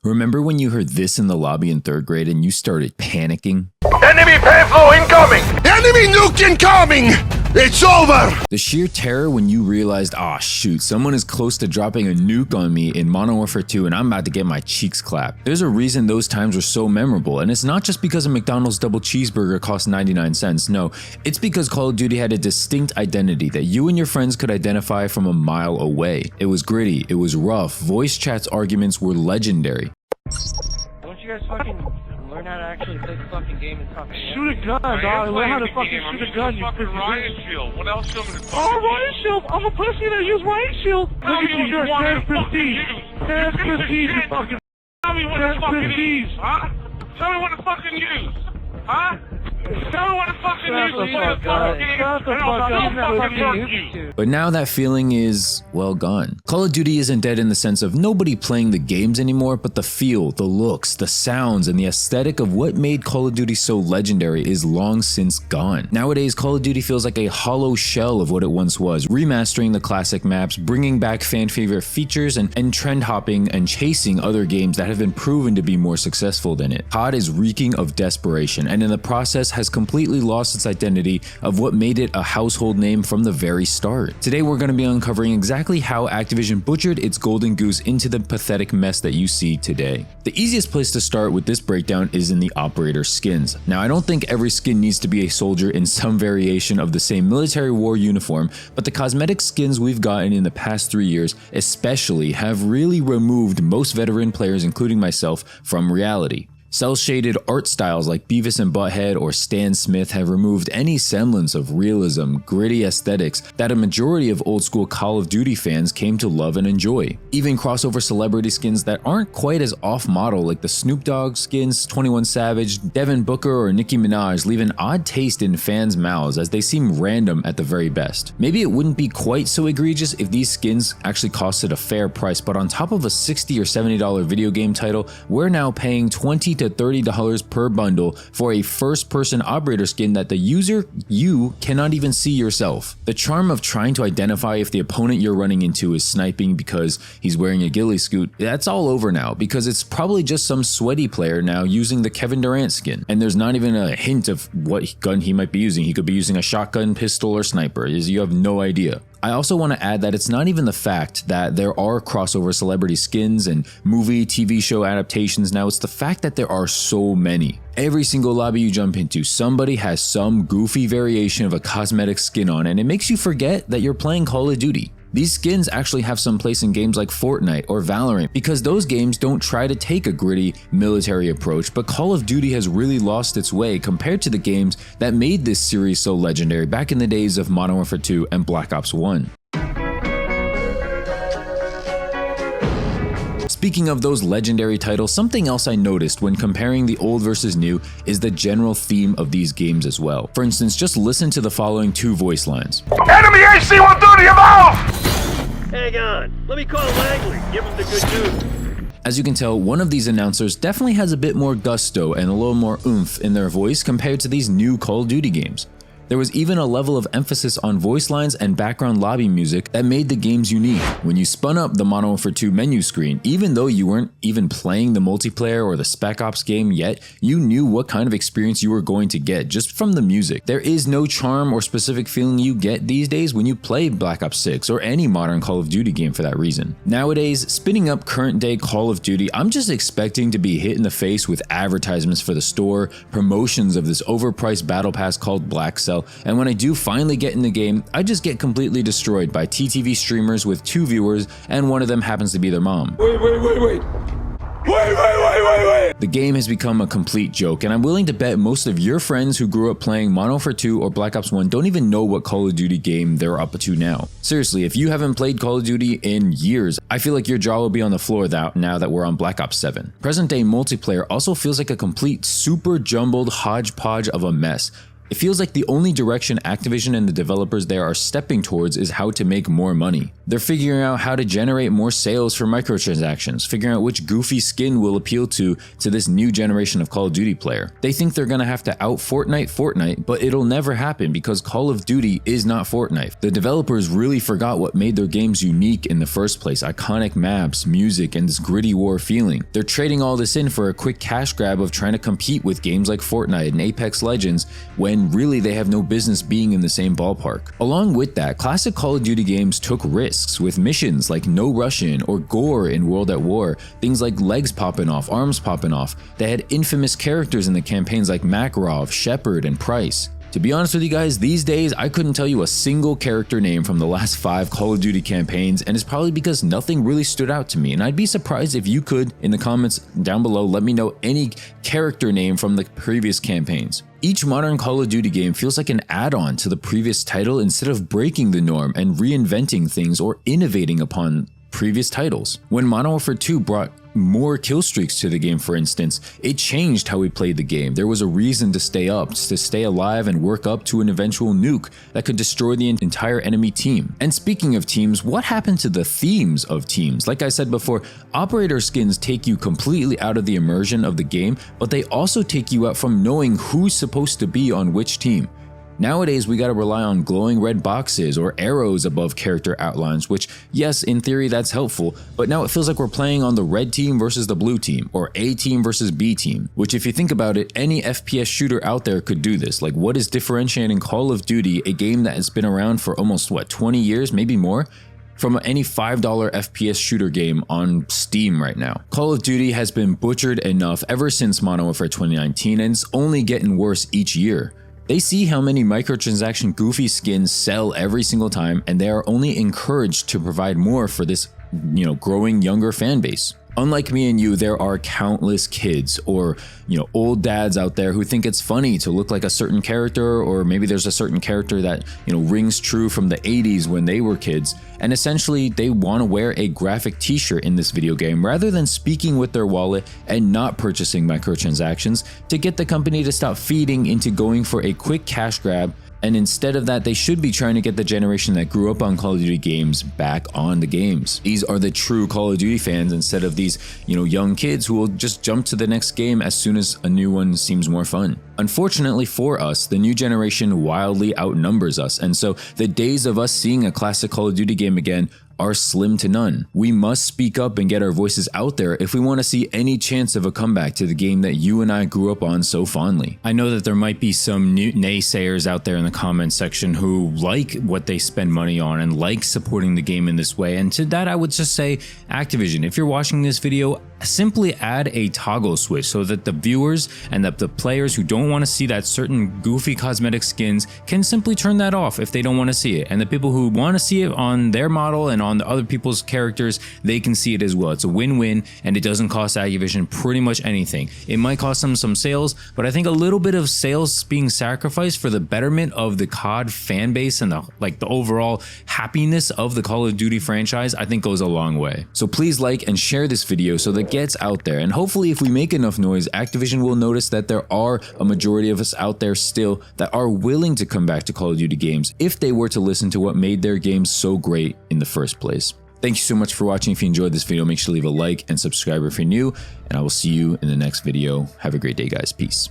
Remember when you heard this in the lobby in 3rd grade and you started panicking? Enemy payflow incoming! Enemy nuke incoming! It's over! The sheer terror when you realized, ah shoot, someone is close to dropping a nuke on me in Modern Warfare 2 and I'm about to get my cheeks clapped. There's a reason those times were so memorable, and it's not just because a McDonald's double cheeseburger cost 99 cents, no, it's because Call of Duty had a distinct identity that you and your friends could identify from a mile away. It was gritty, it was rough, voice chats arguments were legendary. Don't you guys fucking learn how to actually play the fucking game and talk? Shoot a gun, dog. Learn how to fucking shoot a gun, you fucking pussy. riot shield. What else you want me to Oh, riot shield! I'm a pussy that use riot shield! Look at you, you're Sans Prestige! Sans Prestige, you fucking... Tell me what to fucking use, huh? Tell me what to fucking use, huh? Tell me what to fucking use to play the fucking game, and I'll fucking work you. But now that feeling is, well, gone. Call of Duty isn't dead in the sense of nobody playing the games anymore, but the feel, the looks, the sounds, and the aesthetic of what made Call of Duty so legendary is long since gone. Nowadays, Call of Duty feels like a hollow shell of what it once was, remastering the classic maps, bringing back fan favorite features, and trend hopping and chasing other games that have been proven to be more successful than it. COD is reeking of desperation, and in the process has completely lost its identity of what made it a household name from the very start. Today we're going to be uncovering exactly how Activision butchered its golden goose into the pathetic mess that you see today. The easiest place to start with this breakdown is in the operator skins. Now, I don't think every skin needs to be a soldier in some variation of the same military war uniform, but the cosmetic skins we've gotten in the past 3 years especially have really removed most veteran players, including myself, from reality. Cel-shaded art styles like Beavis and Butthead or Stan Smith have removed any semblance of realism, gritty aesthetics that a majority of old-school Call of Duty fans came to love and enjoy. Even crossover celebrity skins that aren't quite as off-model like the Snoop Dogg skins, 21 Savage, Devin Booker, or Nicki Minaj leave an odd taste in fans' mouths as they seem random at the very best. Maybe it wouldn't be quite so egregious if these skins actually costed a fair price, but on top of a $60 or $70 video game title, we're now paying $20 to $30 per bundle for a first-person operator skin that the user, you, cannot even see yourself. The charm of trying to identify if the opponent you're running into is sniping because he's wearing a ghillie scoot, that's all over now because it's probably just some sweaty player now using the Kevin Durant skin, and there's not even a hint of what gun he might be using. He could be using a shotgun, pistol, or sniper. You have no idea. I also want to add that it's not even the fact that there are crossover celebrity skins and movie, TV show adaptations now, it's the fact that there are so many. Every single lobby you jump into, somebody has some goofy variation of a cosmetic skin on, and it makes you forget that you're playing Call of Duty. These skins actually have some place in games like Fortnite or Valorant because those games don't try to take a gritty military approach, but Call of Duty has really lost its way compared to the games that made this series so legendary back in the days of Modern Warfare 2 and Black Ops 1. Speaking of those legendary titles, something else I noticed when comparing the old versus new is the general theme of these games as well. For instance, just listen to the following 2 voice lines. Enemy AC-130 above! Hang on, let me call Langley, give him the good news. As you can tell, one of these announcers definitely has a bit more gusto and a little more oomph in their voice compared to these new Call of Duty games. There was even a level of emphasis on voice lines and background lobby music that made the games unique. When you spun up the Modern Warfare 2 menu screen, even though you weren't even playing the multiplayer or the Spec Ops game yet, you knew what kind of experience you were going to get just from the music. There is no charm or specific feeling you get these days when you play Black Ops 6 or any modern Call of Duty game for that reason. Nowadays, spinning up current day Call of Duty, I'm just expecting to be hit in the face with advertisements for the store, promotions of this overpriced battle pass called Black Cell, and when I do finally get in the game, I just get completely destroyed by TTV streamers with 2 viewers, and one of them happens to be their mom. Wait. The game has become a complete joke, and I'm willing to bet most of your friends who grew up playing Modern Warfare 2 or Black Ops 1 don't even know what Call of Duty game they're up to now. Seriously, if you haven't played Call of Duty in years, I feel like your jaw will be on the floor now that we're on Black Ops 7. Present day multiplayer also feels like a complete super jumbled hodgepodge of a mess. It feels like the only direction Activision and the developers there are stepping towards is how to make more money. They're figuring out how to generate more sales for microtransactions, figuring out which goofy skin will appeal to this new generation of Call of Duty player. They think they're gonna have to out Fortnite, but it'll never happen because Call of Duty is not Fortnite. The developers really forgot what made their games unique in the first place: iconic maps, music, and this gritty war feeling. They're trading all this in for a quick cash grab of trying to compete with games like Fortnite and Apex Legends when really they have no business being in the same ballpark. Along with that, classic Call of Duty games took risks with missions like no Russian or gore in World at War, things like legs popping off, arms popping off. They had infamous characters in the campaigns like Makarov, Shepard, and Price. To be honest with you guys, these days I couldn't tell you a single character name from the last 5 Call of Duty campaigns, and it's probably because nothing really stood out to me, and I'd be surprised if you could, in the comments down below, let me know any character name from the previous campaigns. Each modern Call of Duty game feels like an add-on to the previous title instead of breaking the norm and reinventing things or innovating upon previous titles. When Modern Warfare 2 brought more kill streaks to the game, for instance, it changed how we played the game. There was a reason to stay up, to stay alive and work up to an eventual nuke that could destroy the entire enemy team. And speaking of teams, what happened to the themes of teams? Like I said before, operator skins take you completely out of the immersion of the game, but they also take you out from knowing who's supposed to be on which team. Nowadays, we gotta rely on glowing red boxes or arrows above character outlines, which, yes, in theory that's helpful, but now it feels like we're playing on the red team versus the blue team, or A team versus B team, which if you think about it, any FPS shooter out there could do this. Like, what is differentiating Call of Duty, a game that has been around for almost, 20 years, maybe more, from any $5 FPS shooter game on Steam right now? Call of Duty has been butchered enough ever since Modern Warfare 2019, and it's only getting worse each year. They see how many microtransaction goofy skins sell every single time, and they are only encouraged to provide more for this, growing younger fan base. Unlike me and you, there are countless kids or, old dads out there who think it's funny to look like a certain character, or maybe there's a certain character that, rings true from the 80s when they were kids, and essentially they want to wear a graphic t-shirt in this video game rather than speaking with their wallet and not purchasing microtransactions to get the company to stop feeding into going for a quick cash grab. And instead of that, they should be trying to get the generation that grew up on Call of Duty games back on the games. These are the true Call of Duty fans instead of these, young kids who will just jump to the next game as soon as a new one seems more fun. Unfortunately for us, the new generation wildly outnumbers us, and so the days of us seeing a classic Call of Duty game again are slim to none. We must speak up and get our voices out there if we want to see any chance of a comeback to the game that you and I grew up on so fondly. I know that there might be some new naysayers out there in the comments section who like what they spend money on and like supporting the game in this way, and to that I would just say, Activision, if you're watching this video, simply add a toggle switch so that the viewers and the players who don't want to see that certain goofy cosmetic skins can simply turn that off if they don't want to see it, and the people who want to see it on their model and on the other people's characters, they can see it as well. It's a win-win, and it doesn't cost Activision pretty much anything. It might cost them some sales, but I think a little bit of sales being sacrificed for the betterment of the COD fan base and the overall happiness of the Call of Duty franchise, I think goes a long way. So please like and share this video so that it gets out there, and hopefully if we make enough noise, Activision will notice that there are a majority of us out there still that are willing to come back to Call of Duty games if they were to listen to what made their games so great in the first place. Thank you so much for watching. If you enjoyed this video, make sure to leave a like and subscribe if you're new, and I will see you in the next video. Have a great day, guys. Peace.